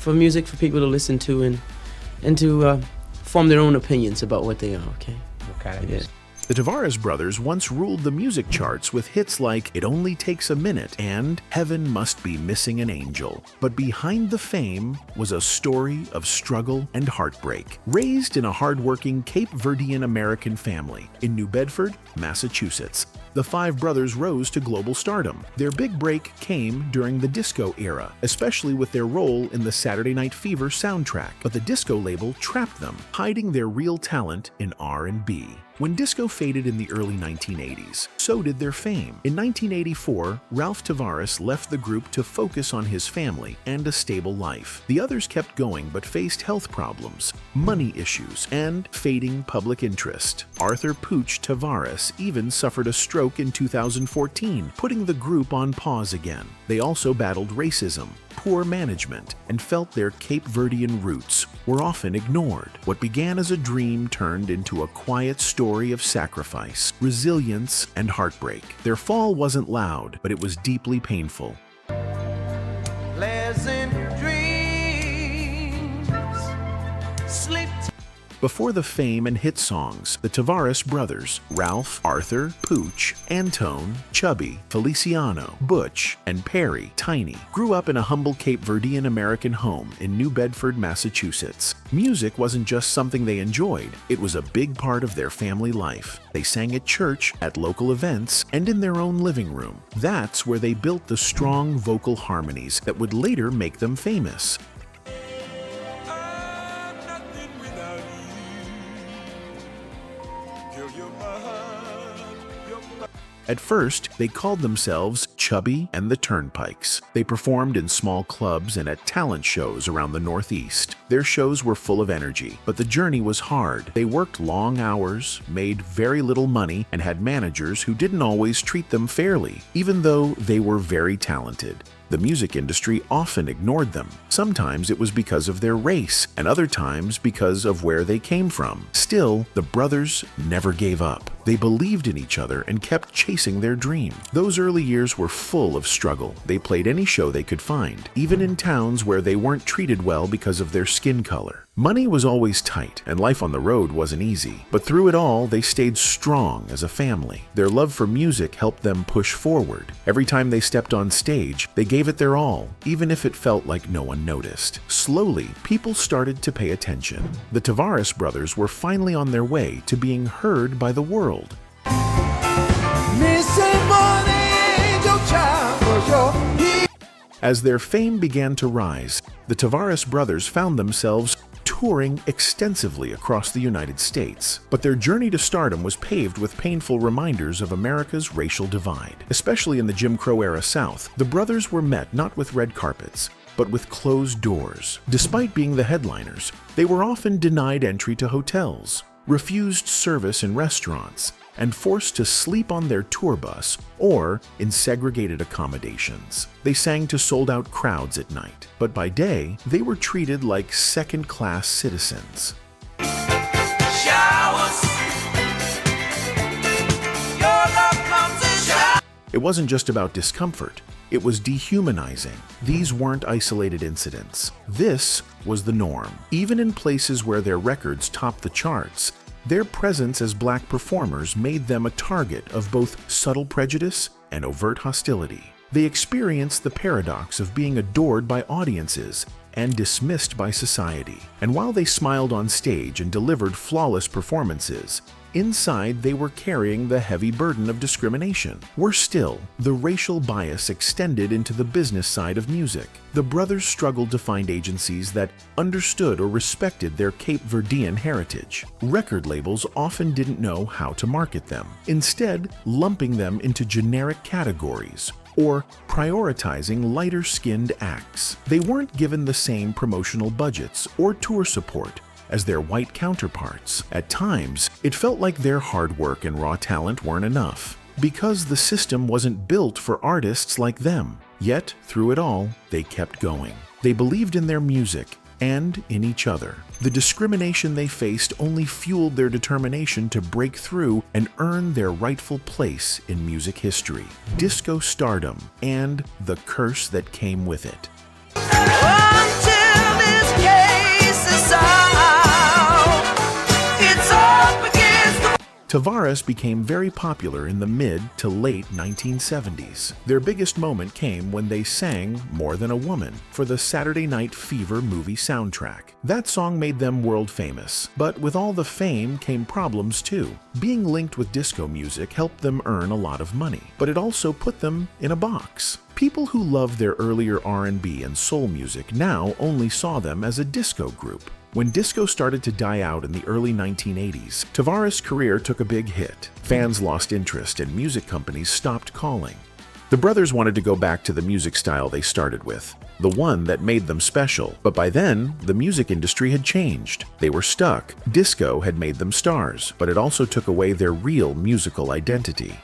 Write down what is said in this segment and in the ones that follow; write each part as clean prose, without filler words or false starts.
for music for people to listen to and to form their own opinions about what they are, okay? Okay. Yeah. The Tavares brothers once ruled the music charts with hits like It Only Takes a Minute and Heaven Must Be Missing an Angel. But behind the fame was a story of struggle and heartbreak. Raised in a hardworking Cape Verdean American family in New Bedford, Massachusetts, the five brothers rose to global stardom. Their big break came during the disco era, especially with their role in the Saturday Night Fever soundtrack. But the disco label trapped them, hiding their real talent in R&B. When disco faded in the early 1980s, so did their fame. In 1984, Ralph Tavares left the group to focus on his family and a stable life. The others kept going but faced health problems, money issues, and fading public interest. Arthur "Pooch" Tavares even suffered a stroke in 2014, putting the group on pause again. They also battled racism, poor management, and felt their Cape Verdean roots were often ignored. What began as a dream turned into a quiet story of sacrifice, resilience, and heartbreak. Their fall wasn't loud, but it was deeply painful. Pleasant dreams, sleep. Before the fame and hit songs, the Tavares brothers, Ralph, Arthur, Pooch, Antone, Chubby, Feliciano, Butch, and Perry, Tiny, grew up in a humble Cape Verdean American home in New Bedford, Massachusetts. Music wasn't just something they enjoyed, it was a big part of their family life. They sang at church, at local events, and in their own living room. That's where they built the strong vocal harmonies that would later make them famous. At first, they called themselves Chubby and the Turnpikes. They performed in small clubs and at talent shows around the Northeast. Their shows were full of energy, but the journey was hard. They worked long hours, made very little money, and had managers who didn't always treat them fairly, even though they were very talented. The music industry often ignored them. Sometimes it was because of their race, and other times because of where they came from. Still, the brothers never gave up. They believed in each other and kept chasing their dream. Those early years were full of struggle. They played any show they could find, even in towns where they weren't treated well because of their skin color. Money was always tight, and life on the road wasn't easy. But through it all, they stayed strong as a family. Their love for music helped them push forward. Every time they stepped on stage, they gave it their all, even if it felt like no one noticed. Slowly, people started to pay attention. The Tavares brothers were finally on their way to being heard by the world. As their fame began to rise, the Tavares brothers found themselves touring extensively across the United States. But their journey to stardom was paved with painful reminders of America's racial divide. Especially in the Jim Crow era South, the brothers were met not with red carpets, but with closed doors. Despite being the headliners, they were often denied entry to hotels, refused service in restaurants, and forced to sleep on their tour bus or in segregated accommodations. They sang to sold-out crowds at night, but by day, they were treated like second-class citizens. It wasn't just about discomfort. It was dehumanizing. These weren't isolated incidents. This was the norm. Even in places where their records topped the charts, their presence as black performers made them a target of both subtle prejudice and overt hostility. They experienced the paradox of being adored by audiences and dismissed by society. And while they smiled on stage and delivered flawless performances, inside they were carrying the heavy burden of discrimination. Worse still, the racial bias extended into the business side of music. The brothers struggled to find agencies that understood or respected their Cape Verdean heritage. Record labels often didn't know how to market them, instead lumping them into generic categories or prioritizing lighter-skinned acts. They weren't given the same promotional budgets or tour support as their white counterparts. At times, it felt like their hard work and raw talent weren't enough, because the system wasn't built for artists like them. Yet, through it all, they kept going. They believed in their music and in each other. The discrimination they faced only fueled their determination to break through and earn their rightful place in music history. Disco stardom and the curse that came with it. Tell me Tavares became very popular in the mid to late 1970s. Their biggest moment came when they sang More Than a Woman for the Saturday Night Fever movie soundtrack. That song made them world famous, but with all the fame came problems too. Being linked with disco music helped them earn a lot of money, but it also put them in a box. People who loved their earlier R&B and soul music now only saw them as a disco group. When disco started to die out in the early 1980s, Tavares' career took a big hit. Fans lost interest and music companies stopped calling. The brothers wanted to go back to the music style they started with, the one that made them special, but by then, the music industry had changed. They were stuck. Disco had made them stars, but it also took away their real musical identity.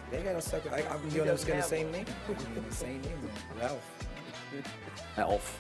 They got a sucker. I'm doing the same name. Same name, Ralph.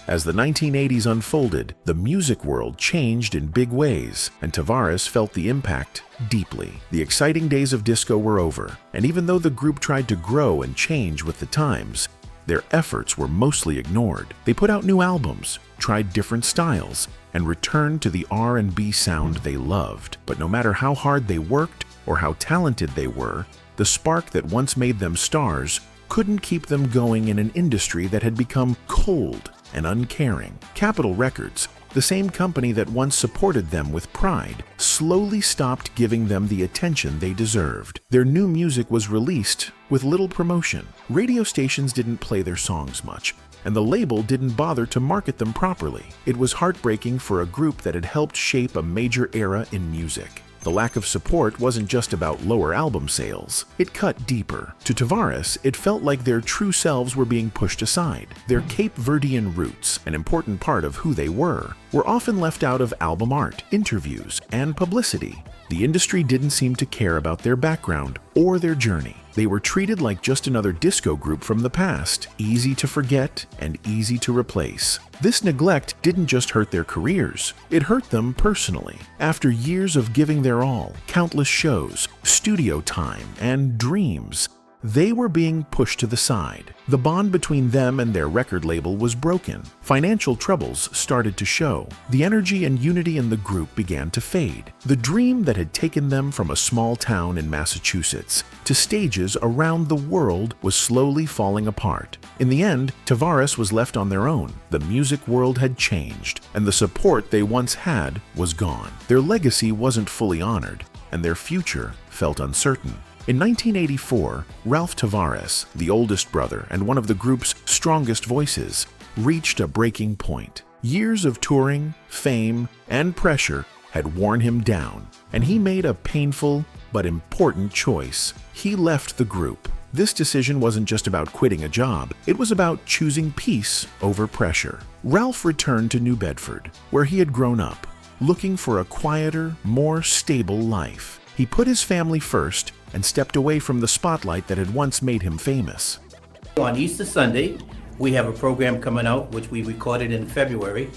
As the 1980s unfolded, the music world changed in big ways, and Tavares felt the impact deeply. The exciting days of disco were over, and even though the group tried to grow and change with the times, their efforts were mostly ignored. They put out new albums, tried different styles, and returned to the R&B sound they loved. But no matter how hard they worked or how talented they were, the spark that once made them stars couldn't keep them going in an industry that had become cold and uncaring. Capitol Records, the same company that once supported them with pride, slowly stopped giving them the attention they deserved. Their new music was released with little promotion. Radio stations didn't play their songs much, and the label didn't bother to market them properly. It was heartbreaking for a group that had helped shape a major era in music. The lack of support wasn't just about lower album sales. It cut deeper. To Tavares, it felt like their true selves were being pushed aside. Their Cape Verdean roots, an important part of who they were often left out of album art, interviews, and publicity. The industry didn't seem to care about their background or their journey. They were treated like just another disco group from the past, easy to forget and easy to replace. This neglect didn't just hurt their careers, it hurt them personally. After years of giving their all, countless shows, studio time, and dreams, they were being pushed to the side. The bond between them and their record label was broken. Financial troubles started to show. The energy and unity in the group began to fade. The dream that had taken them from a small town in Massachusetts to stages around the world was slowly falling apart. In the end, Tavares was left on their own. The music world had changed, and the support they once had was gone. Their legacy wasn't fully honored, and their future felt uncertain. In 1984, Ralph Tavares, the oldest brother and one of the group's strongest voices, reached a breaking point. Years of touring, fame, and pressure had worn him down, and he made a painful but important choice. He left the group. This decision wasn't just about quitting a job, it was about choosing peace over pressure. Ralph returned to New Bedford, where he had grown up, looking for a quieter, more stable life. He put his family first and stepped away from the spotlight that had once made him famous. On Easter Sunday, we have a program coming out, which we recorded in February.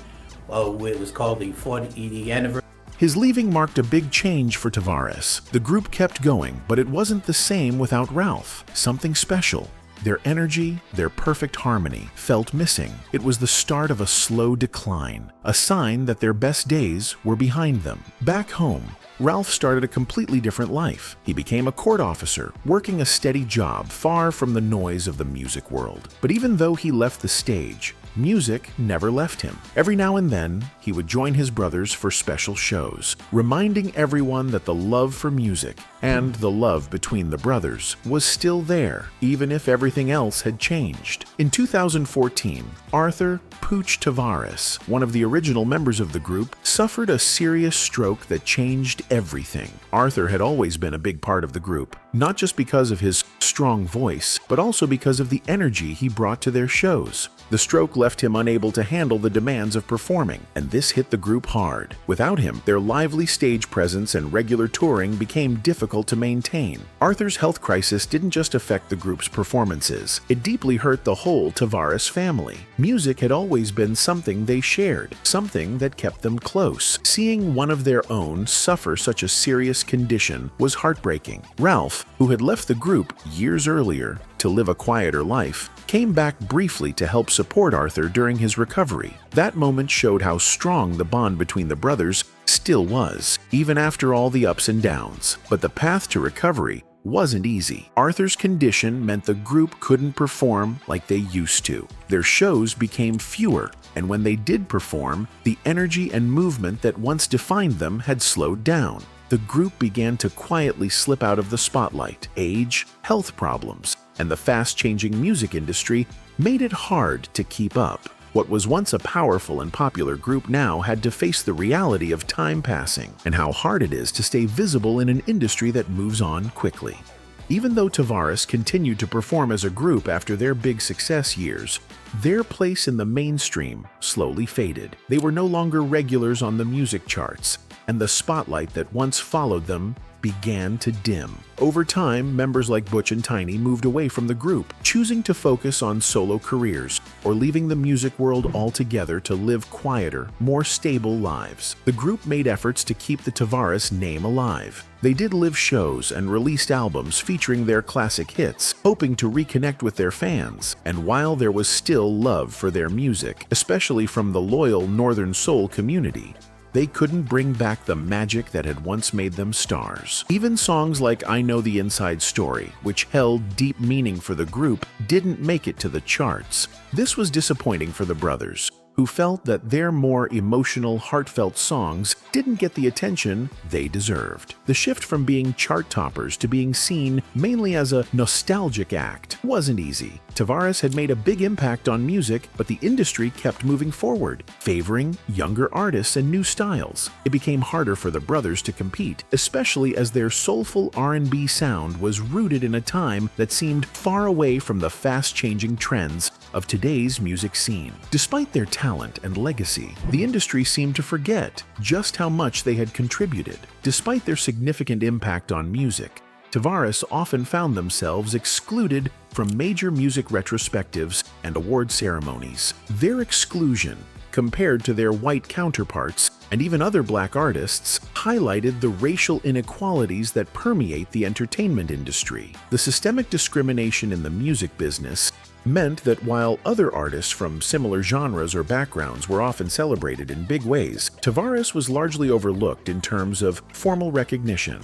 It was called the 40th anniversary. His leaving marked a big change for Tavares. The group kept going, but it wasn't the same without Ralph. Something special. Their energy, their perfect harmony, felt missing. It was the start of a slow decline, a sign that their best days were behind them. Back home, Ralph started a completely different life. He became a court officer, working a steady job far from the noise of the music world. But even though he left the stage, music never left him. Every now and then, he would join his brothers for special shows, reminding everyone that the love for music and the love between the brothers was still there, even if everything else had changed. In 2014, Arthur "Pooch" Tavares, one of the original members of the group, suffered a serious stroke that changed everything. Arthur had always been a big part of the group, not just because of his strong voice, but also because of the energy he brought to their shows. The stroke left him unable to handle the demands of performing, and this hit the group hard. Without him, their lively stage presence and regular touring became difficult to maintain. Arthur's health crisis didn't just affect the group's performances, it deeply hurt the whole Tavares family. Music had always been something they shared, something that kept them close. Seeing one of their own suffer such a serious condition was heartbreaking. Ralph, who had left the group years earlier to live a quieter life, came back briefly to help support Arthur during his recovery. That moment showed how strong the bond between the brothers still was, even after all the ups and downs. But the path to recovery wasn't easy. Arthur's condition meant the group couldn't perform like they used to. Their shows became fewer, and when they did perform, the energy and movement that once defined them had slowed down. The group began to quietly slip out of the spotlight. Age, health problems, and the fast-changing music industry made it hard to keep up. What was once a powerful and popular group now had to face the reality of time passing and how hard it is to stay visible in an industry that moves on quickly. Even though Tavares continued to perform as a group after their big success years, their place in the mainstream slowly faded. They were no longer regulars on the music charts, and the spotlight that once followed them began to dim. Over time, members like Butch and Tiny moved away from the group, choosing to focus on solo careers or leaving the music world altogether to live quieter, more stable lives. The group made efforts to keep the Tavares name alive. They did live shows and released albums featuring their classic hits, hoping to reconnect with their fans. And while there was still love for their music, especially from the loyal Northern Soul community, they couldn't bring back the magic that had once made them stars. Even songs like I Know the Inside Story, which held deep meaning for the group, didn't make it to the charts. This was disappointing for the brothers, who felt that their more emotional, heartfelt songs didn't get the attention they deserved. The shift from being chart toppers to being seen mainly as a nostalgic act wasn't easy. Tavares had made a big impact on music, but the industry kept moving forward, favoring younger artists and new styles. It became harder for the brothers to compete, especially as their soulful R&B sound was rooted in a time that seemed far away from the fast-changing trends of today's music scene. Despite their talent and legacy, the industry seemed to forget just how much they had contributed. Despite their significant impact on music, Tavares often found themselves excluded from major music retrospectives and award ceremonies. Their exclusion, compared to their white counterparts and even other black artists, highlighted the racial inequalities that permeate the entertainment industry. The systemic discrimination in the music business meant that while other artists from similar genres or backgrounds were often celebrated in big ways, Tavares was largely overlooked in terms of formal recognition.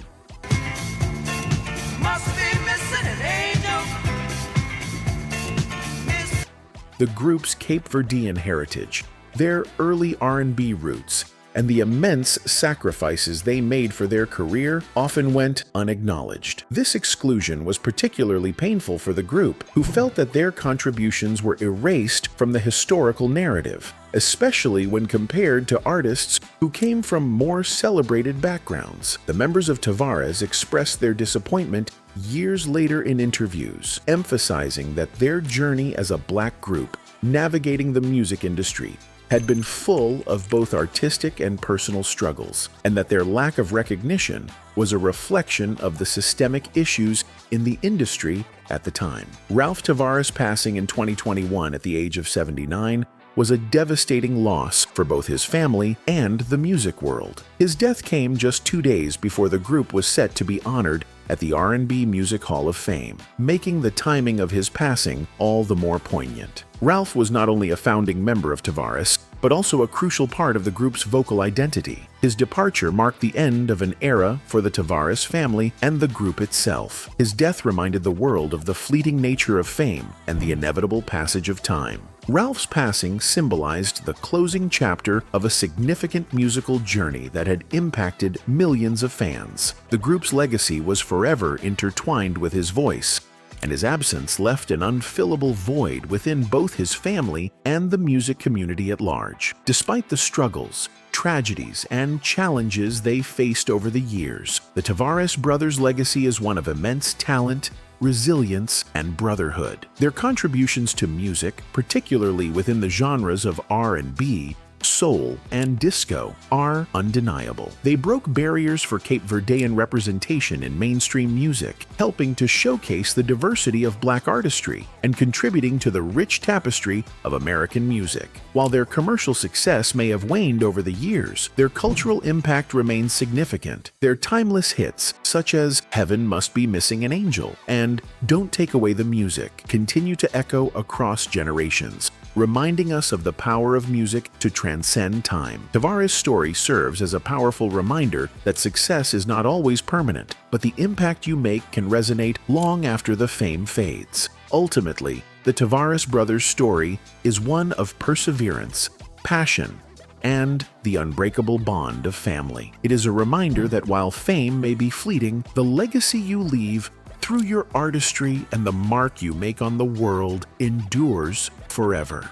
The group's Cape Verdean heritage, their early R&B roots, and the immense sacrifices they made for their career often went unacknowledged. This exclusion was particularly painful for the group, who felt that their contributions were erased from the historical narrative, especially when compared to artists who came from more celebrated backgrounds. The members of Tavares expressed their disappointment years later in interviews, emphasizing that their journey as a black group navigating the music industry had been full of both artistic and personal struggles, and that their lack of recognition was a reflection of the systemic issues in the industry at the time. Ralph Tavares passing in 2021 at the age of 79 was a devastating loss for both his family and the music world. His death came just 2 days before the group was set to be honored at the R&B Music Hall of Fame, making the timing of his passing all the more poignant. Ralph was not only a founding member of Tavares, but also a crucial part of the group's vocal identity. His departure marked the end of an era for the Tavares family and the group itself. His death reminded the world of the fleeting nature of fame and the inevitable passage of time. Ralph's passing symbolized the closing chapter of a significant musical journey that had impacted millions of fans. The group's legacy was forever intertwined with his voice, and his absence left an unfillable void within both his family and the music community at large. Despite the struggles, tragedies, and challenges they faced over the years, the Tavares brothers' legacy is one of immense talent, resilience, and brotherhood. Their contributions to music, particularly within the genres of R&B, soul, and disco, are undeniable. They broke barriers for Cape Verdean representation in mainstream music, helping to showcase the diversity of black artistry and contributing to the rich tapestry of American music. While their commercial success may have waned over the years, their cultural impact remains significant. Their timeless hits, such as Heaven Must Be Missing an Angel and Don't Take Away the Music, continue to echo across generations, reminding us of the power of music to transcend time. Tavares' story serves as a powerful reminder that success is not always permanent, but the impact you make can resonate long after the fame fades. Ultimately, the Tavares brothers' story is one of perseverance, passion, and the unbreakable bond of family. It is a reminder that while fame may be fleeting, the legacy you leave through your artistry and the mark you make on the world endures forever.